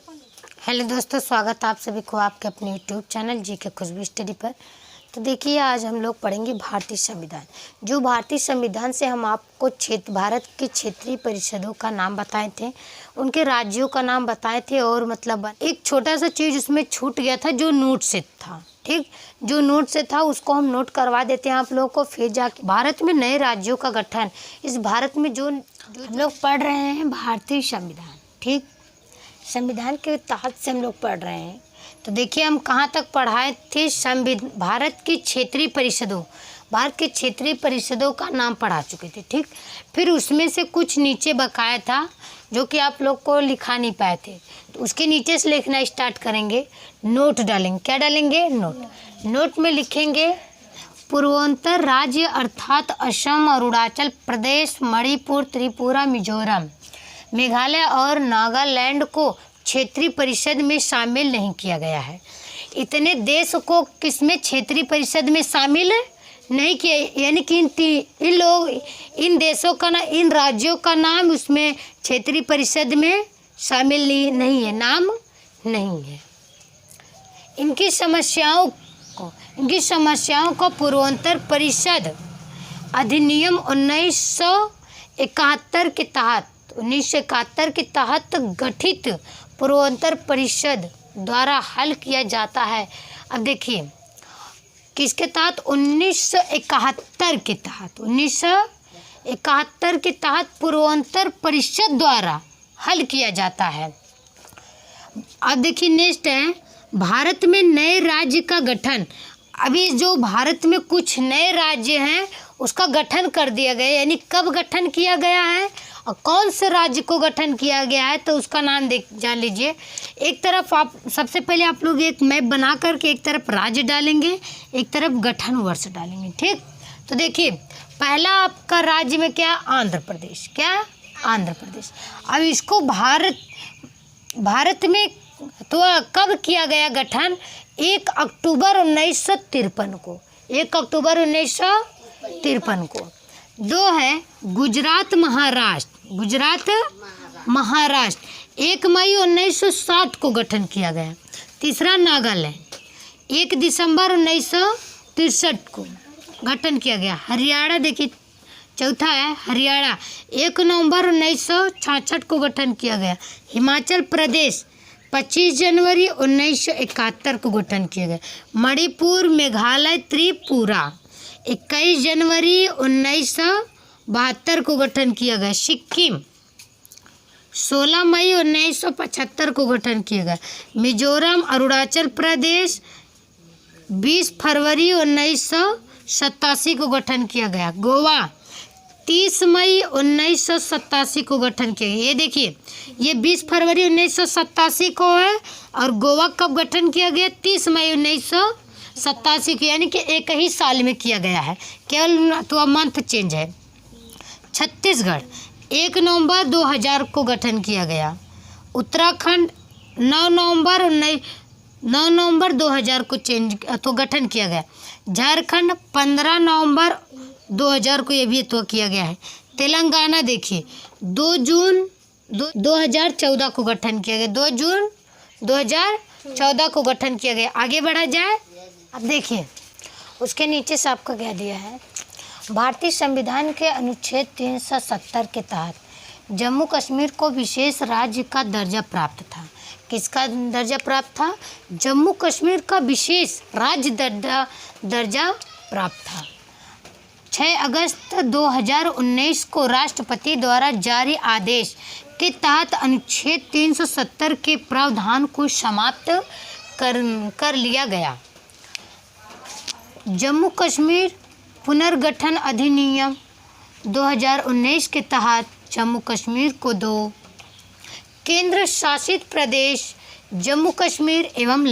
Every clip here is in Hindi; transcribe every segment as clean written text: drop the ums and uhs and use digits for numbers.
हेलो दोस्तों, स्वागत है आप सभी को आपके अपने यूट्यूब चैनल जी के खुशबू स्टडी पर। तो देखिए, आज हम लोग पढ़ेंगे भारतीय संविधान। जो भारतीय संविधान से हम आपको भारत के क्षेत्रीय परिषदों का नाम बताए थे, उनके राज्यों का नाम बताए थे, और मतलब एक छोटा सा चीज़ उसमें छूट गया था जो नोट से था। ठीक, जो नोट से था उसको हम नोट करवा देते हैं आप लोगों को। फिर जाके भारत में नए राज्यों का गठन, इस भारत में जो हम लोग पढ़ रहे हैं भारतीय संविधान। ठीक, संविधान के तहत से हम लोग पढ़ रहे हैं। तो देखिए, हम कहाँ तक पढ़ाए थे। भारत की क्षेत्रीय परिषदों, भारत के क्षेत्रीय परिषदों का नाम पढ़ा चुके थे। ठीक, फिर उसमें से कुछ नीचे बकाया था जो कि आप लोग को लिखा नहीं पाए थे, तो उसके नीचे से लिखना स्टार्ट करेंगे। नोट डालेंगे। क्या डालेंगे? नोट। नोट में लिखेंगे पूर्वोत्तर राज्य अर्थात असम, अरुणाचल प्रदेश, मणिपुर, त्रिपुरा, मिजोरम, मेघालय और नागालैंड को क्षेत्रीय परिषद में शामिल नहीं किया गया है। इतने देश को किसमें क्षेत्रीय परिषद में शामिल नहीं किया, यानी कि इन देशों का इन राज्यों का नाम उसमें क्षेत्रीय परिषद में शामिल नहीं है, नाम नहीं है। इनकी समस्याओं को पूर्वोत्तर परिषद अधिनियम 1971 के तहत गठित पूर्वोत्तर परिषद द्वारा हल किया जाता है। अब देखिए, किसके तहत? 1971 के तहत पूर्वोत्तर परिषद द्वारा हल किया जाता है। अब देखिए, नेक्स्ट है भारत में नए राज्य का गठन। अभी जो भारत में कुछ नए राज्य हैं उसका गठन कर दिया गया, यानी कब गठन किया गया है और कौन से राज्य को गठन किया गया है, तो उसका नाम जान लीजिए। एक तरफ आप सबसे पहले आप लोग एक मैप बना करके एक तरफ राज्य डालेंगे, एक तरफ गठन वर्ष डालेंगे। ठीक, तो देखिए, पहला आपका राज्य में क्या? आंध्र प्रदेश। क्या? आंध्र प्रदेश। अब इसको भारत में तो कब किया गया गठन? 1 अक्टूबर 1953 को। 1 अक्टूबर 1953 को। 2 है गुजरात महाराष्ट्र 1 मई 1960 को गठन किया गया। तीसरा नागालैंड 1 दिसंबर 1963 को गठन किया गया। हरियाणा देखिए, चौथा है हरियाणा 1 नवंबर 1966 को गठन किया गया। हिमाचल प्रदेश 25 जनवरी 1971 को गठन किया गया। मणिपुर, मेघालय, त्रिपुरा 21 जनवरी 1972 को गठन किया गया। सिक्किम 16 मई 1975 को गठन किया गया। मिजोरम, अरुणाचल प्रदेश 20 फरवरी 1987 को गठन किया गया। गोवा 30 मई 1987 को गठन किया गया। ये देखिए, ये 20 फरवरी 1987 को है और गोवा कब गठन किया गया? 30 मई 1987 को, यानी कि एक ही साल में किया गया है, केवल तो मंथ चेंज है। छत्तीसगढ़ 1 नवंबर 2000 को गठन किया गया। उत्तराखंड 9 नवंबर 2000 को गठन किया गया। झारखंड 15 नवंबर 2000 को ये भी तो किया गया है। तेलंगाना देखिए 2 जून 2014 को गठन किया गया। 2 जून 2014 को गठन किया गया। आगे बढ़ा जाए। अब देखिए, उसके नीचे से आपका क्या दिया है। भारतीय संविधान के अनुच्छेद 370 के तहत जम्मू कश्मीर को विशेष राज्य का दर्जा प्राप्त था। किसका दर्जा प्राप्त था? जम्मू कश्मीर का विशेष राज्य दर्जा प्राप्त था। 6 अगस्त 2019 को राष्ट्रपति द्वारा जारी आदेश के तहत अनुच्छेद 370 के प्रावधान को समाप्त कर लिया गया। जम्मू कश्मीर पुनर्गठन अधिनियम 2019 के तहत जम्मू कश्मीर को 2 केंद्र शासित प्रदेश जम्मू कश्मीर एवं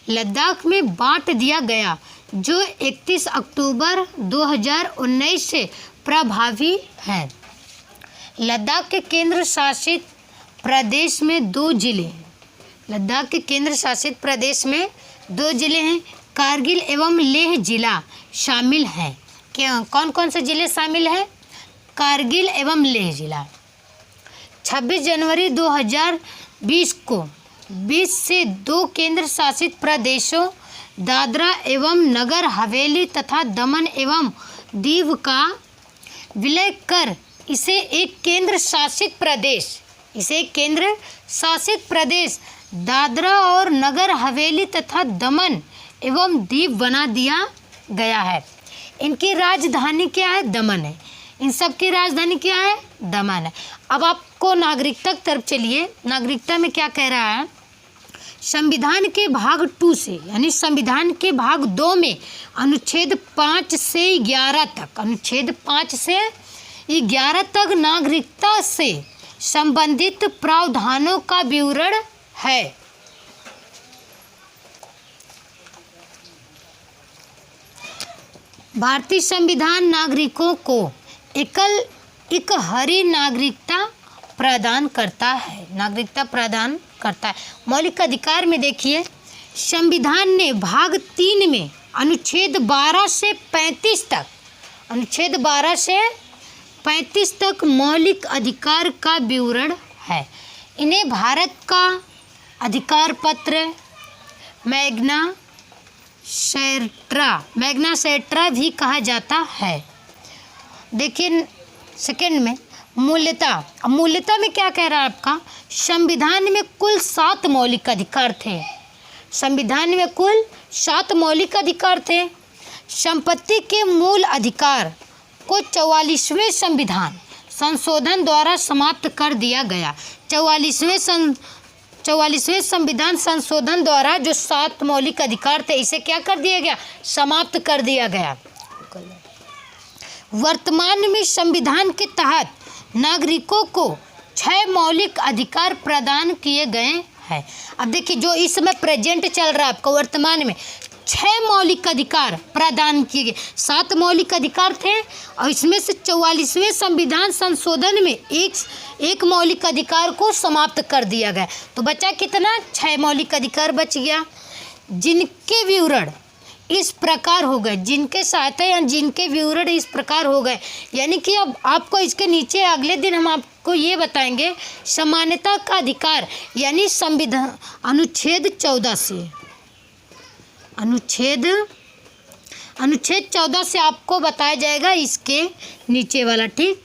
लद्दाख में बांट दिया गया, जो 31 अक्टूबर 2019 से प्रभावी है। लद्दाख के केंद्र शासित प्रदेश में 2 जिले हैं। लद्दाख के केंद्र शासित प्रदेश में 2 जिले हैं, कारगिल एवं लेह जिला शामिल हैं। कौन कौन से जिले शामिल हैं? कारगिल एवं लेह जिला। 26 जनवरी 2020 को 20 से 2 केंद्र शासित प्रदेशों दादरा एवं नगर हवेली तथा दमन एवं दीव का विलय कर इसे एक केंद्र शासित प्रदेश दादरा और नगर हवेली तथा दमन एवं दीव बना दिया गया है। इनकी राजधानी क्या है? दमन है। इन सब की राजधानी क्या है? दमन है। अब आपको नागरिकता की तरफ चलिए। नागरिकता में क्या कह रहा है? संविधान के भाग 2 से यानी संविधान के भाग 2 में अनुच्छेद 5 से 11 तक नागरिकता से संबंधित प्रावधानों का विवरण है। भारतीय संविधान नागरिकों को एकहरी नागरिकता प्रदान करता है। मौलिक अधिकार में देखिए, संविधान ने भाग 3 में अनुच्छेद 12 से 35 तक मौलिक अधिकार का विवरण है। इन्हें भारत का अधिकार पत्र मैग्ना सैर्टा भी कहा जाता है। देखिए सेकंड में मूल्यता में क्या कह रहा है आपका? संविधान में कुल 7 मौलिक अधिकार थे। संपत्ति के मूल अधिकार को 44वें संविधान संशोधन द्वारा समाप्त कर दिया गया। 44वें संविधान संशोधन द्वारा जो 7 मौलिक अधिकार थे, इसे क्या कर दिया गया? समाप्त कर दिया गया। वर्तमान में संविधान के तहत नागरिकों को 6 मौलिक अधिकार प्रदान किए गए हैं। अब देखिए, जो इस समय प्रेजेंट चल रहा है आपको, वर्तमान में 6 मौलिक अधिकार प्रदान किए गए। 7 मौलिक अधिकार थे और इसमें से 44वें संविधान संशोधन में एक मौलिक अधिकार को समाप्त कर दिया गया। तो बचा कितना? 6 मौलिक अधिकार बच गया, जिनके विवरण इस प्रकार हो गए, जिनके सहायता या जिनके विवरण इस प्रकार हो गए। यानी कि अब आपको इसके नीचे अगले दिन हम आपको ये बताएंगे समानता का अधिकार, यानी संविधान अनुच्छेद 14 से आपको बताया जाएगा इसके नीचे वाला। ठीक।